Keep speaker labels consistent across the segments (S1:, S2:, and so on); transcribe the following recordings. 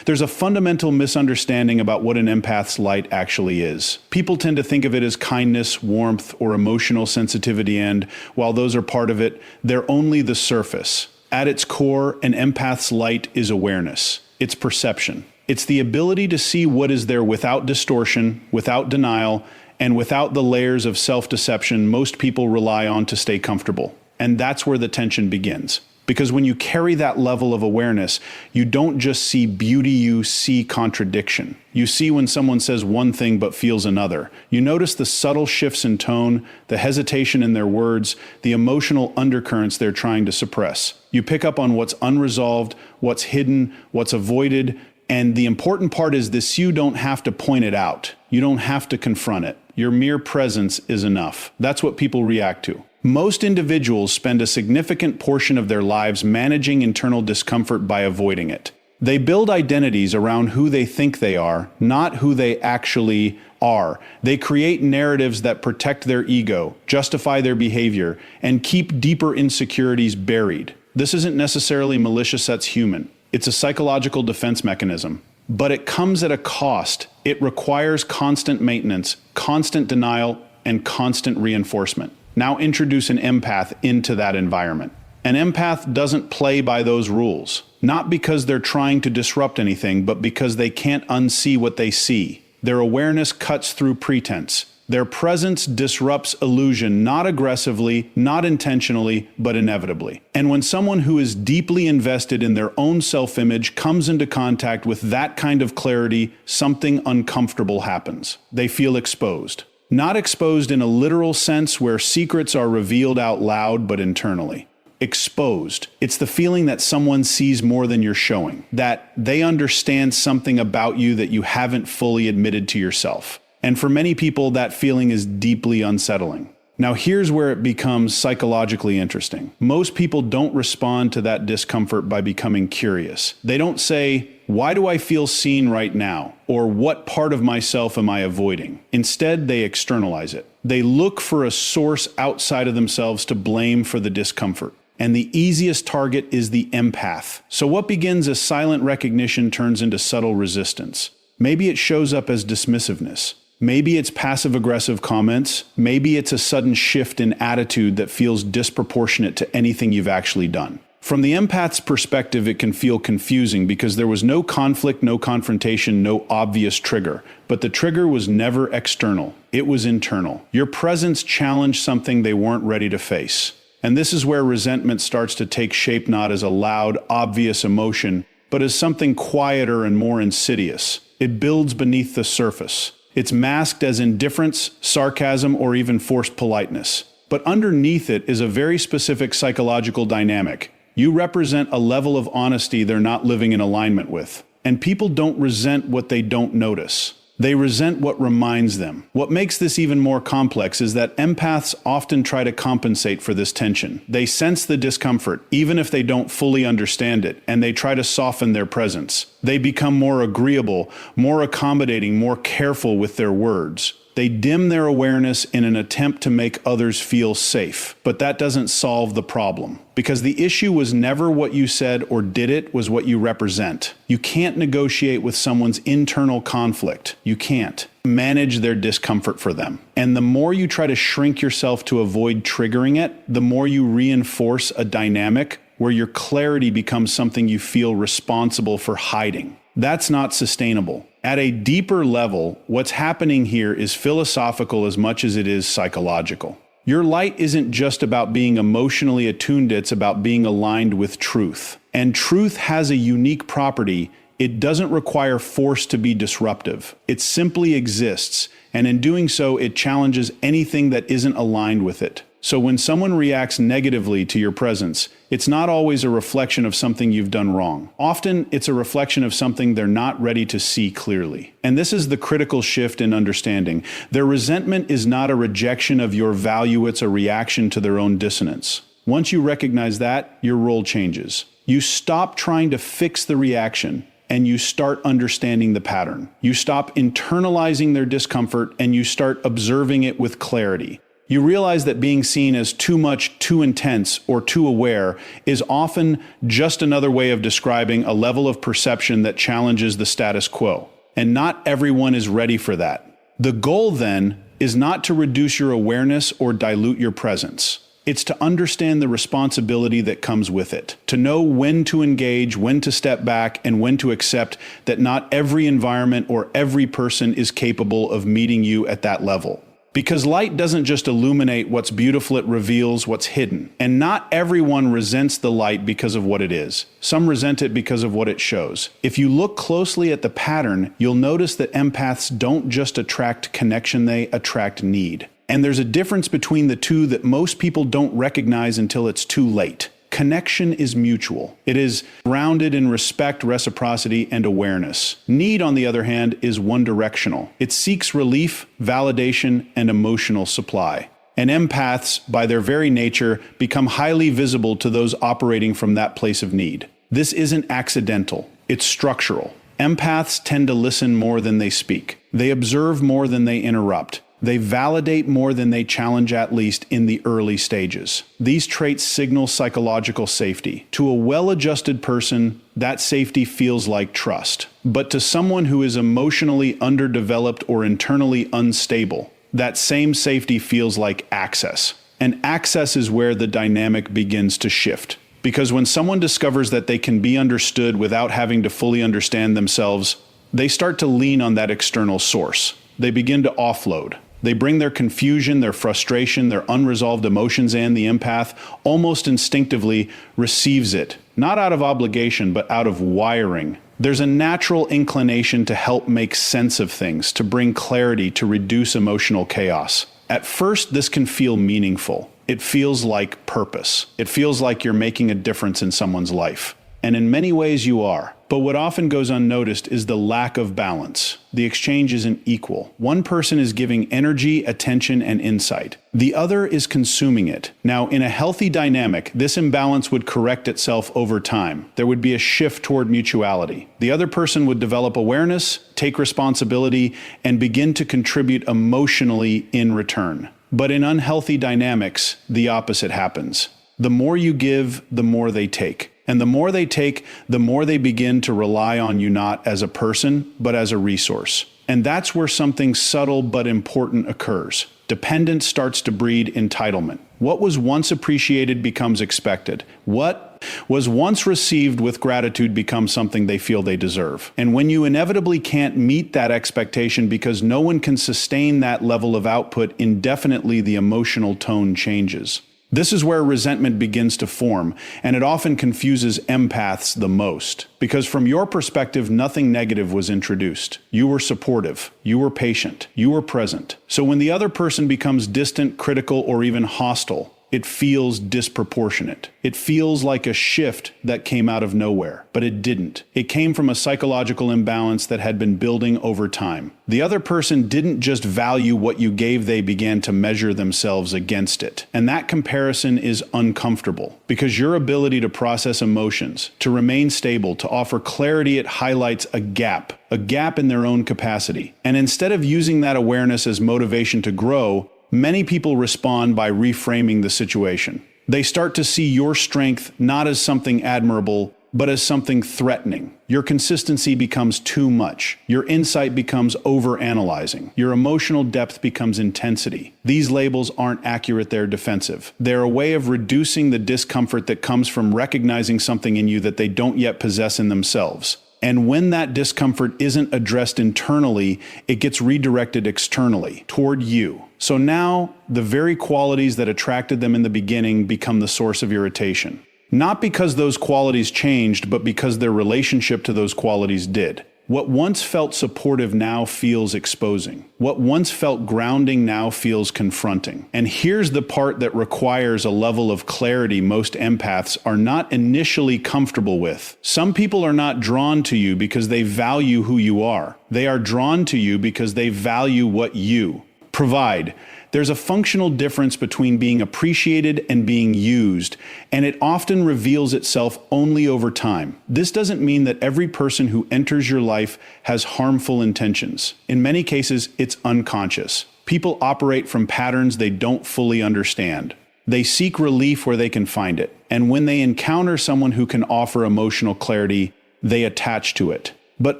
S1: There's a fundamental misunderstanding about what an empath's light actually is. People tend to think of it as kindness, warmth, or emotional sensitivity, and while those are part of it, they're only the surface. At its core, an empath's light is awareness. It's perception. It's the ability to see what is there without distortion, without denial, and without the layers of self-deception most people rely on to stay comfortable. And that's where the tension begins. Because when you carry that level of awareness, you don't just see beauty, you see contradiction. You see when someone says one thing but feels another. You notice the subtle shifts in tone, the hesitation in their words, the emotional undercurrents they're trying to suppress. You pick up on what's unresolved, what's hidden, what's avoided, and the important part is this: you don't have to point it out. You don't have to confront it. Your mere presence is enough. That's what people react to. Most individuals spend a significant portion of their lives managing internal discomfort by avoiding it. They build identities around who they think they are, not who they actually are. They create narratives that protect their ego, justify their behavior, and keep deeper insecurities buried. This isn't necessarily malicious, that's human. It's a psychological defense mechanism. But it comes at a cost. It requires constant maintenance, constant denial, and constant reinforcement. Now introduce an empath into that environment. An empath doesn't play by those rules, not because they're trying to disrupt anything, but because they can't unsee what they see. Their awareness cuts through pretense. Their presence disrupts illusion, not aggressively, not intentionally, but inevitably. And when someone who is deeply invested in their own self-image comes into contact with that kind of clarity, something uncomfortable happens. They feel exposed. Not exposed in a literal sense where secrets are revealed out loud, but internally. Exposed. It's the feeling that someone sees more than you're showing, that they understand something about you that you haven't fully admitted to yourself. And for many people, that feeling is deeply unsettling. Now here's where it becomes psychologically interesting. Most people don't respond to that discomfort by becoming curious. They don't say, "Why do I feel seen right now?" or "What part of myself am I avoiding?" Instead, they externalize it. They look for a source outside of themselves to blame for the discomfort. And the easiest target is the empath. So what begins as silent recognition turns into subtle resistance. Maybe it shows up as dismissiveness. Maybe it's passive-aggressive comments. Maybe it's a sudden shift in attitude that feels disproportionate to anything you've actually done. From the empath's perspective, it can feel confusing because there was no conflict, no confrontation, no obvious trigger. But the trigger was never external. It was internal. Your presence challenged something they weren't ready to face. And this is where resentment starts to take shape, not as a loud, obvious emotion, but as something quieter and more insidious. It builds beneath the surface. It's masked as indifference, sarcasm, or even forced politeness. But underneath it is a very specific psychological dynamic. You represent a level of honesty they're not living in alignment with. And people don't resent what they don't notice. They resent what reminds them. What makes this even more complex is that empaths often try to compensate for this tension. They sense the discomfort, even if they don't fully understand it, and they try to soften their presence. They become more agreeable, more accommodating, more careful with their words. They dim their awareness in an attempt to make others feel safe. But that doesn't solve the problem. Because the issue was never what you said or did, it was what you represent. You can't negotiate with someone's internal conflict. You can't manage their discomfort for them. And the more you try to shrink yourself to avoid triggering it, the more you reinforce a dynamic where your clarity becomes something you feel responsible for hiding. That's not sustainable. At a deeper level, what's happening here is philosophical as much as it is psychological. Your light isn't just about being emotionally attuned, it's about being aligned with truth. And truth has a unique property. It doesn't require force to be disruptive. It simply exists, and in doing so, it challenges anything that isn't aligned with it. So when someone reacts negatively to your presence, it's not always a reflection of something you've done wrong. Often, it's a reflection of something they're not ready to see clearly. And this is the critical shift in understanding. Their resentment is not a rejection of your value, it's a reaction to their own dissonance. Once you recognize that, your role changes. You stop trying to fix the reaction, and you start understanding the pattern. You stop internalizing their discomfort, and you start observing it with clarity. You realize that being seen as too much, too intense, or too aware is often just another way of describing a level of perception that challenges the status quo. And not everyone is ready for that. The goal, then, is not to reduce your awareness or dilute your presence. It's to understand the responsibility that comes with it, to know when to engage, when to step back, and when to accept that not every environment or every person is capable of meeting you at that level. Because light doesn't just illuminate what's beautiful, it reveals what's hidden. And not everyone resents the light because of what it is. Some resent it because of what it shows. If you look closely at the pattern, you'll notice that empaths don't just attract connection, they attract need. And there's a difference between the two that most people don't recognize until it's too late. Connection is mutual. It is grounded in respect, reciprocity, and awareness. Need, on the other hand, is one-directional. It seeks relief, validation, and emotional supply. And empaths, by their very nature, become highly visible to those operating from that place of need. This isn't accidental. It's structural. Empaths tend to listen more than they speak. They observe more than they interrupt. They validate more than they challenge, at least in the early stages. These traits signal psychological safety. To a well-adjusted person, that safety feels like trust. But to someone who is emotionally underdeveloped or internally unstable, that same safety feels like access. And access is where the dynamic begins to shift. Because when someone discovers that they can be understood without having to fully understand themselves, they start to lean on that external source. They begin to offload. They bring their confusion, their frustration, their unresolved emotions, and the empath almost instinctively receives it, not out of obligation, but out of wiring. There's a natural inclination to help make sense of things, to bring clarity, to reduce emotional chaos. At first, this can feel meaningful. It feels like purpose. It feels like you're making a difference in someone's life. And in many ways you are. But what often goes unnoticed is the lack of balance. The exchange isn't equal. One person is giving energy, attention, and insight. The other is consuming it. Now, in a healthy dynamic, this imbalance would correct itself over time. There would be a shift toward mutuality. The other person would develop awareness, take responsibility, and begin to contribute emotionally in return. But in unhealthy dynamics, the opposite happens. The more you give, the more they take. And the more they take, the more they begin to rely on you not as a person, but as a resource. And that's where something subtle but important occurs. Dependence starts to breed entitlement. What was once appreciated becomes expected. What was once received with gratitude becomes something they feel they deserve. And when you inevitably can't meet that expectation because no one can sustain that level of output indefinitely, the emotional tone changes. This is where resentment begins to form, and it often confuses empaths the most. Because from your perspective, nothing negative was introduced. You were supportive, you were patient, you were present. So when the other person becomes distant, critical, or even hostile, it feels disproportionate. It feels like a shift that came out of nowhere, but it didn't. It came from a psychological imbalance that had been building over time. The other person didn't just value what you gave, they began to measure themselves against it. And that comparison is uncomfortable because your ability to process emotions, to remain stable, to offer clarity, it highlights a gap in their own capacity. And instead of using that awareness as motivation to grow, many people respond by reframing the situation. They start to see your strength not as something admirable, but as something threatening. Your consistency becomes too much. Your insight becomes overanalyzing. Your emotional depth becomes intensity. These labels aren't accurate, they're defensive. They're a way of reducing the discomfort that comes from recognizing something in you that they don't yet possess in themselves. And when that discomfort isn't addressed internally, it gets redirected externally, toward you. So now, the very qualities that attracted them in the beginning become the source of irritation. Not because those qualities changed, but because their relationship to those qualities did. What once felt supportive now feels exposing. What once felt grounding now feels confronting. And here's the part that requires a level of clarity most empaths are not initially comfortable with. Some people are not drawn to you because they value who you are. They are drawn to you because they value what you provide. There's a functional difference between being appreciated and being used, and it often reveals itself only over time. This doesn't mean that every person who enters your life has harmful intentions. In many cases, it's unconscious. People operate from patterns they don't fully understand. They seek relief where they can find it, and when they encounter someone who can offer emotional clarity, they attach to it. But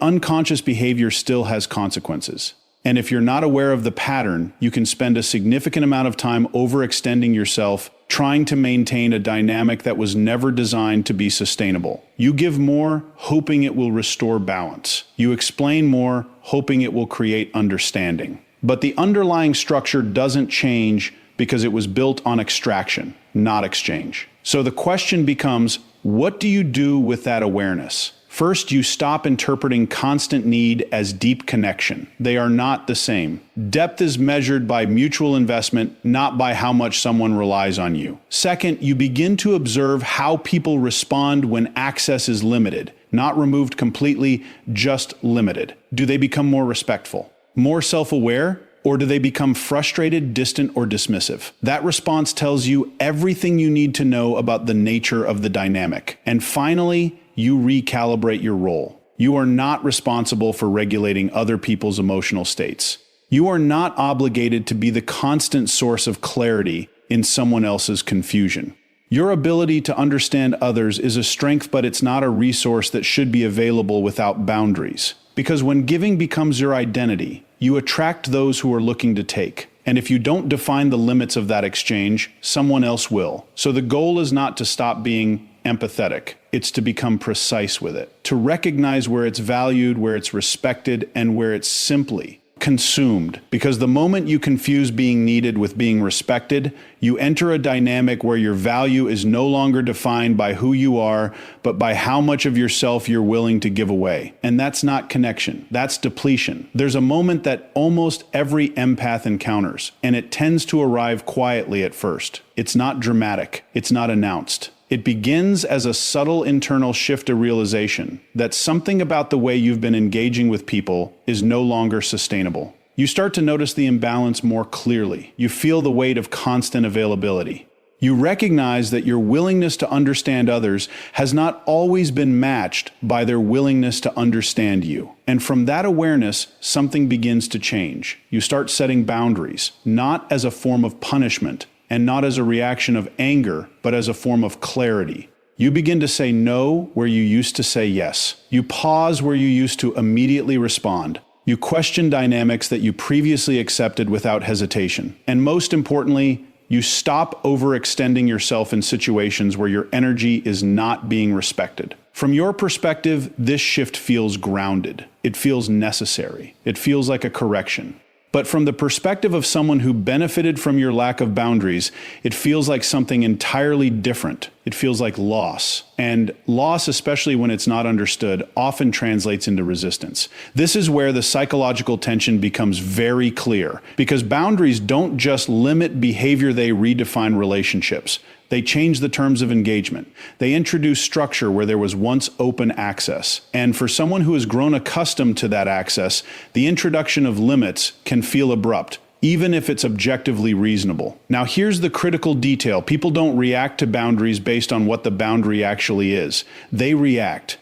S1: unconscious behavior still has consequences. And if you're not aware of the pattern, you can spend a significant amount of time overextending yourself, trying to maintain a dynamic that was never designed to be sustainable. You give more, hoping it will restore balance. You explain more, hoping it will create understanding. But the underlying structure doesn't change because it was built on extraction, not exchange. So the question becomes, what do you do with that awareness? First, you stop interpreting constant need as deep connection. They are not the same. Depth is measured by mutual investment, not by how much someone relies on you. Second, you begin to observe how people respond when access is limited, not removed completely, just limited. Do they become more respectful, more self-aware? Or do they become frustrated, distant, or dismissive? That response tells you everything you need to know about the nature of the dynamic. And finally, you recalibrate your role. You are not responsible for regulating other people's emotional states. You are not obligated to be the constant source of clarity in someone else's confusion. Your ability to understand others is a strength, but it's not a resource that should be available without boundaries. Because when giving becomes your identity, you attract those who are looking to take. And if you don't define the limits of that exchange, someone else will. So the goal is not to stop being empathetic. It's to become precise with it. To recognize where it's valued, where it's respected, and where it's simply consumed. Because the moment you confuse being needed with being respected, you enter a dynamic where your value is no longer defined by who you are, but by how much of yourself you're willing to give away. And that's not connection, that's depletion. There's a moment that almost every empath encounters, and it tends to arrive quietly at first. It's not dramatic, it's not announced. It begins as a subtle internal shift of realization that something about the way you've been engaging with people is no longer sustainable. You start to notice the imbalance more clearly. You feel the weight of constant availability. You recognize that your willingness to understand others has not always been matched by their willingness to understand you. And from that awareness, something begins to change. You start setting boundaries, not as a form of punishment, and not as a reaction of anger, but as a form of clarity. You begin to say no where you used to say yes. You pause where you used to immediately respond. You question dynamics that you previously accepted without hesitation. And most importantly, you stop overextending yourself in situations where your energy is not being respected. From your perspective, this shift feels grounded. It feels necessary. It feels like a correction. But from the perspective of someone who benefited from your lack of boundaries, it feels like something entirely different. It feels like loss. And loss, especially when it's not understood, often translates into resistance. This is where the psychological tension becomes very clear, because boundaries don't just limit behavior, they redefine relationships. They change the terms of engagement. They introduce structure where there was once open access. And for someone who has grown accustomed to that access, the introduction of limits can feel abrupt, even if it's objectively reasonable. Now, here's the critical detail. People don't react to boundaries based on what the boundary actually is. They react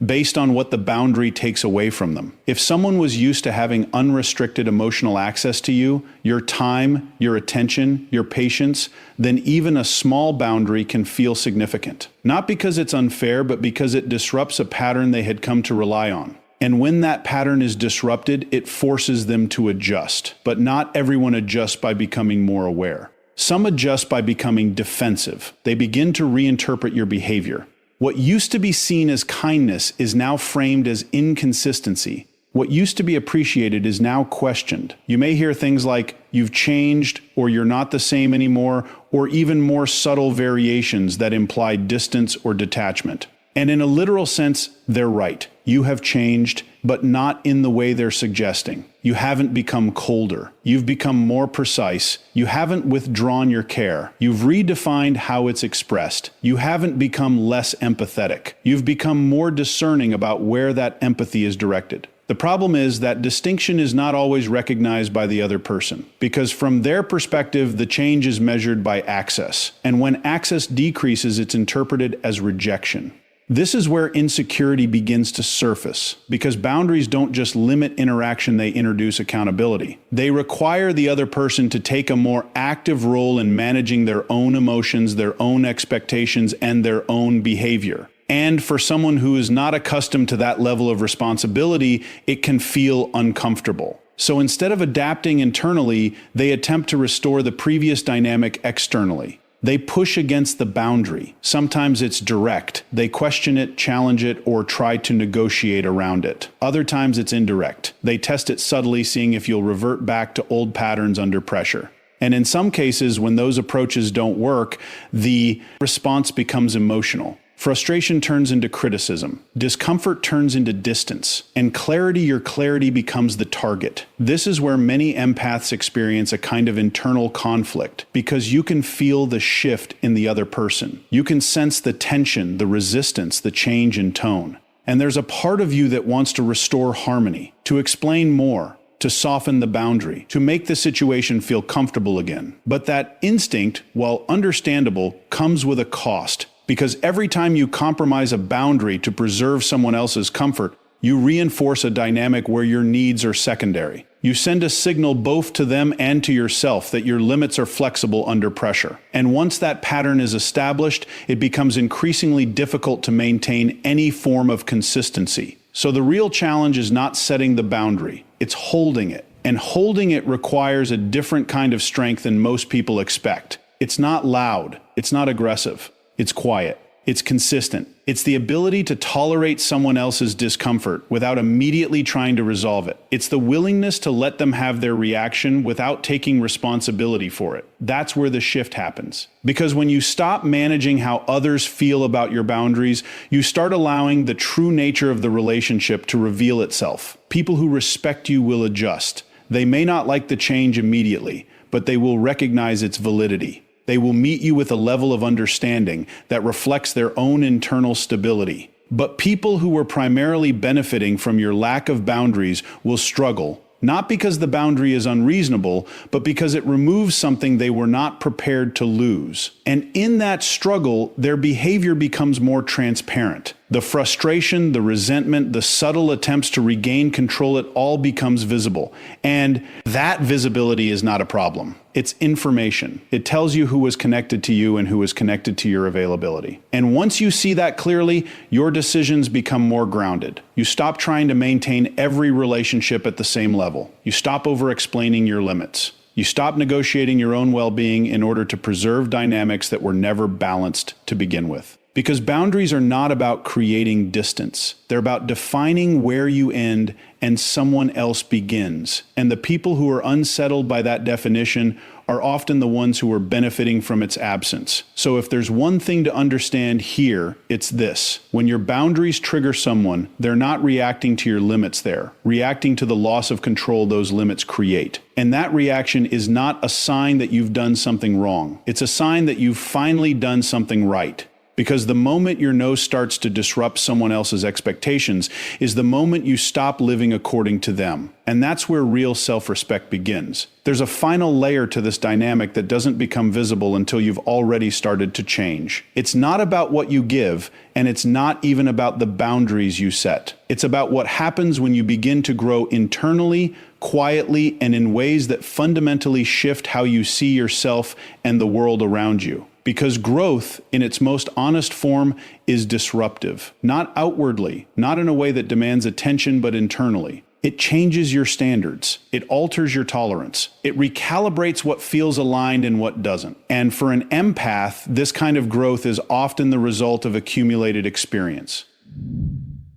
S1: based on what the boundary takes away from them. If someone was used to having unrestricted emotional access to you, your time, your attention, your patience, then even a small boundary can feel significant. Not because it's unfair, but because it disrupts a pattern they had come to rely on. And when that pattern is disrupted, it forces them to adjust. But not everyone adjusts by becoming more aware. Some adjust by becoming defensive. They begin to reinterpret your behavior. What used to be seen as kindness is now framed as inconsistency. What used to be appreciated is now questioned. You may hear things like, "You've changed," or "You're not the same anymore," or even more subtle variations that imply distance or detachment. And in a literal sense, they're right. You have changed, but not in the way they're suggesting. You haven't become colder. You've become more precise. You haven't withdrawn your care. You've redefined how it's expressed. You haven't become less empathetic. You've become more discerning about where that empathy is directed. The problem is that distinction is not always recognized by the other person, because from their perspective, the change is measured by access. And when access decreases, it's interpreted as rejection. This is where insecurity begins to surface, because boundaries don't just limit interaction, they introduce accountability. They require the other person to take a more active role in managing their own emotions, their own expectations, and their own behavior. And for someone who is not accustomed to that level of responsibility, it can feel uncomfortable. So instead of adapting internally, they attempt to restore the previous dynamic externally. They push against the boundary. Sometimes it's direct. They question it, challenge it, or try to negotiate around it. Other times it's indirect. They test it subtly, seeing if you'll revert back to old patterns under pressure. And in some cases, when those approaches don't work, the response becomes emotional. Frustration turns into criticism, discomfort turns into distance, and your clarity becomes the target. This is where many empaths experience a kind of internal conflict, because you can feel the shift in the other person. You can sense the tension, the resistance, the change in tone. And there's a part of you that wants to restore harmony, to explain more, to soften the boundary, to make the situation feel comfortable again. But that instinct, while understandable, comes with a cost. Because every time you compromise a boundary to preserve someone else's comfort, you reinforce a dynamic where your needs are secondary. You send a signal both to them and to yourself that your limits are flexible under pressure. And once that pattern is established, it becomes increasingly difficult to maintain any form of consistency. So the real challenge is not setting the boundary, it's holding it. And holding it requires a different kind of strength than most people expect. It's not loud, it's not aggressive. It's quiet. It's consistent. It's the ability to tolerate someone else's discomfort without immediately trying to resolve it. It's the willingness to let them have their reaction without taking responsibility for it. That's where the shift happens. Because when you stop managing how others feel about your boundaries, you start allowing the true nature of the relationship to reveal itself. People who respect you will adjust. They may not like the change immediately, but they will recognize its validity. They will meet you with a level of understanding that reflects their own internal stability. But people who were primarily benefiting from your lack of boundaries will struggle, not because the boundary is unreasonable, but because it removes something they were not prepared to lose. And in that struggle, their behavior becomes more transparent. The frustration, the resentment, the subtle attempts to regain control, it all becomes visible. And that visibility is not a problem. It's information. It tells you who was connected to you and who was connected to your availability. And once you see that clearly, your decisions become more grounded. You stop trying to maintain every relationship at the same level. You stop over-explaining your limits. You stop negotiating your own well-being in order to preserve dynamics that were never balanced to begin with. Because boundaries are not about creating distance. They're about defining where you end and someone else begins. And the people who are unsettled by that definition are often the ones who are benefiting from its absence. So if there's one thing to understand here, it's this. When your boundaries trigger someone, they're not reacting to your limits there, reacting to the loss of control those limits create. And that reaction is not a sign that you've done something wrong. It's a sign that you've finally done something right. Because the moment your no starts to disrupt someone else's expectations is the moment you stop living according to them. And that's where real self-respect begins. There's a final layer to this dynamic that doesn't become visible until you've already started to change. It's not about what you give, and it's not even about the boundaries you set. It's about what happens when you begin to grow internally, quietly, and in ways that fundamentally shift how you see yourself and the world around you. Because growth, in its most honest form, is disruptive. Not outwardly, not in a way that demands attention, but internally. It changes your standards. It alters your tolerance. It recalibrates what feels aligned and what doesn't. And for an empath, this kind of growth is often the result of accumulated experience.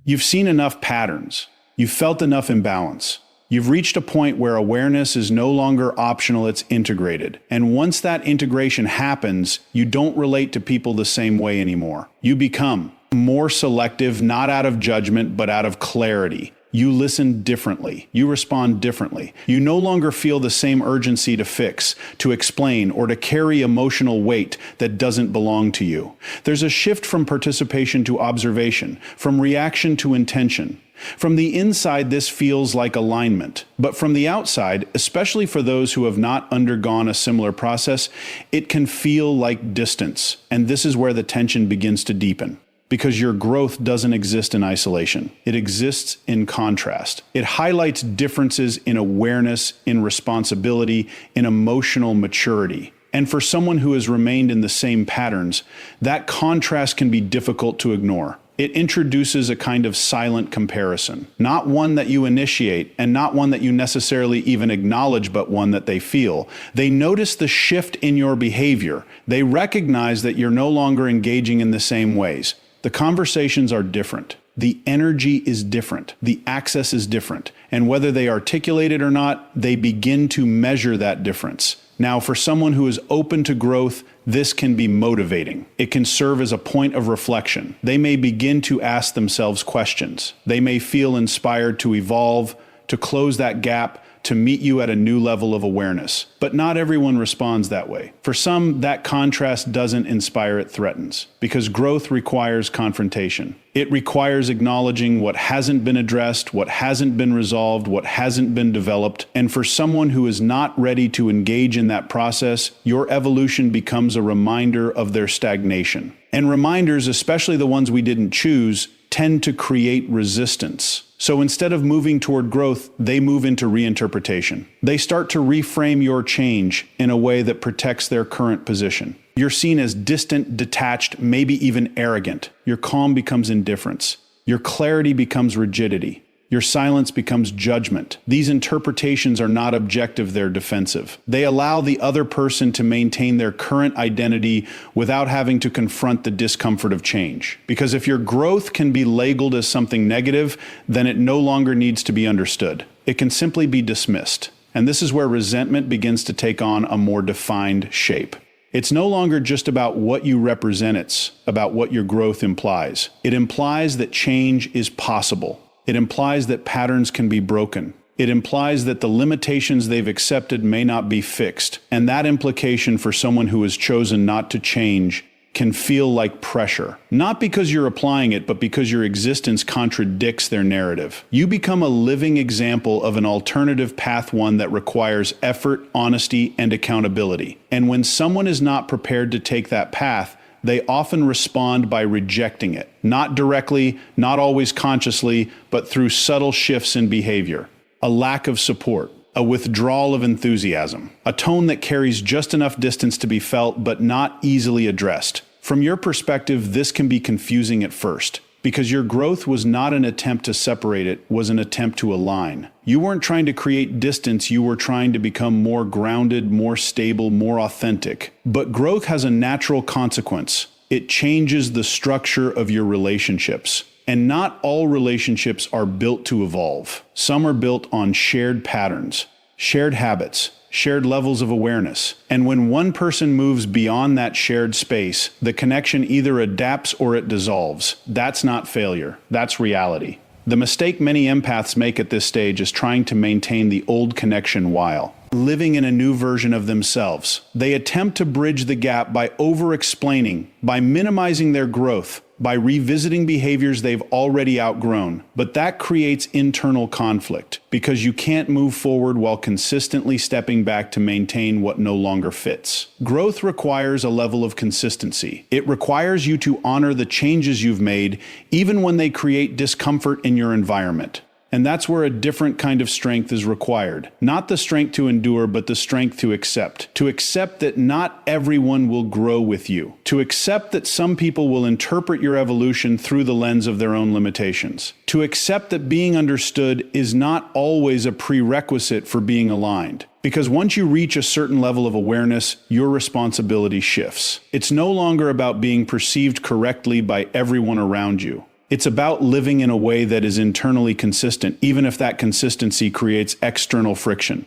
S1: You've seen enough patterns. You've felt enough imbalance. You've reached a point where awareness is no longer optional, it's integrated. And once that integration happens, you don't relate to people the same way anymore. You become more selective, not out of judgment, but out of clarity. You listen differently. You respond differently. You no longer feel the same urgency to fix, to explain, or to carry emotional weight that doesn't belong to you. There's a shift from participation to observation, from reaction to intention. From the inside, this feels like alignment. But from the outside, especially for those who have not undergone a similar process, it can feel like distance. And this is where the tension begins to deepen. Because your growth doesn't exist in isolation. It exists in contrast. It highlights differences in awareness, in responsibility, in emotional maturity. And for someone who has remained in the same patterns, that contrast can be difficult to ignore. It introduces a kind of silent comparison, not one that you initiate and not one that you necessarily even acknowledge, but one that they feel. They notice the shift in your behavior. They recognize that you're no longer engaging in the same ways. The conversations are different. The energy is different. The access is different. And whether they articulate it or not, they begin to measure that difference. Now, for someone who is open to growth, this can be motivating. It can serve as a point of reflection. They may begin to ask themselves questions. They may feel inspired to evolve, to close that gap, to meet you at a new level of awareness. But not everyone responds that way. For some, that contrast doesn't inspire, it threatens, because growth requires confrontation. It requires acknowledging what hasn't been addressed, what hasn't been resolved, what hasn't been developed. And for someone who is not ready to engage in that process, your evolution becomes a reminder of their stagnation. And reminders, especially the ones we didn't choose, tend to create resistance. So instead of moving toward growth, they move into reinterpretation. They start to reframe your change in a way that protects their current position. You're seen as distant, detached, maybe even arrogant. Your calm becomes indifference. Your clarity becomes rigidity. Your silence becomes judgment. These interpretations are not objective, they're defensive. They allow the other person to maintain their current identity without having to confront the discomfort of change. Because if your growth can be labeled as something negative, then it no longer needs to be understood. It can simply be dismissed. And this is where resentment begins to take on a more defined shape. It's no longer just about what you represent, it's about what your growth implies. It implies that change is possible. It implies that patterns can be broken. It implies that the limitations they've accepted may not be fixed. And that implication for someone who has chosen not to change can feel like pressure. Not because you're applying it, but because your existence contradicts their narrative. You become a living example of an alternative path, one that requires effort, honesty, and accountability. And when someone is not prepared to take that path, they often respond by rejecting it. Not directly, not always consciously, but through subtle shifts in behavior. A lack of support, a withdrawal of enthusiasm, a tone that carries just enough distance to be felt but not easily addressed. From your perspective, this can be confusing at first, because your growth was not an attempt to separate, it was an attempt to align. You weren't trying to create distance, you were trying to become more grounded, more stable, more authentic. But growth has a natural consequence. It changes the structure of your relationships. And not all relationships are built to evolve. Some are built on shared patterns, shared habits, shared levels of awareness. And when one person moves beyond that shared space, the connection either adapts or it dissolves. That's not failure, that's reality. The mistake many empaths make at this stage is trying to maintain the old connection while living in a new version of themselves. They attempt to bridge the gap by over-explaining, by minimizing their growth, by revisiting behaviors they've already outgrown. But that creates internal conflict, because you can't move forward while consistently stepping back to maintain what no longer fits. Growth requires a level of consistency. It requires you to honor the changes you've made, even when they create discomfort in your environment. And that's where a different kind of strength is required. Not the strength to endure, but the strength to accept. To accept that not everyone will grow with you. To accept that some people will interpret your evolution through the lens of their own limitations. To accept that being understood is not always a prerequisite for being aligned. Because once you reach a certain level of awareness, your responsibility shifts. It's no longer about being perceived correctly by everyone around you. It's about living in a way that is internally consistent, even if that consistency creates external friction.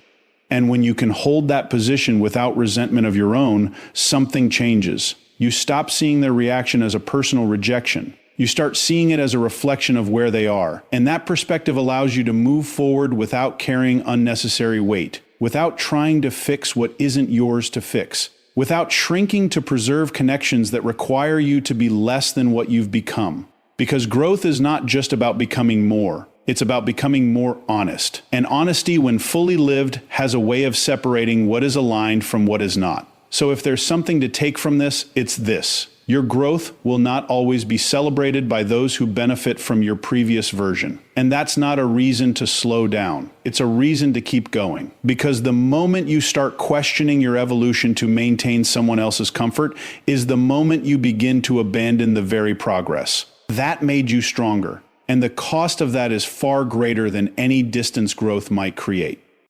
S1: And when you can hold that position without resentment of your own, something changes. You stop seeing their reaction as a personal rejection. You start seeing it as a reflection of where they are. And that perspective allows you to move forward without carrying unnecessary weight, without trying to fix what isn't yours to fix, without shrinking to preserve connections that require you to be less than what you've become. Because growth is not just about becoming more, it's about becoming more honest. And honesty, when fully lived, has a way of separating what is aligned from what is not. So if there's something to take from this, it's this. Your growth will not always be celebrated by those who benefit from your previous version. And that's not a reason to slow down. It's a reason to keep going. Because the moment you start questioning your evolution to maintain someone else's comfort is the moment you begin to abandon the very progress. That made you stronger. And the cost of that is far greater than any distance growth might create.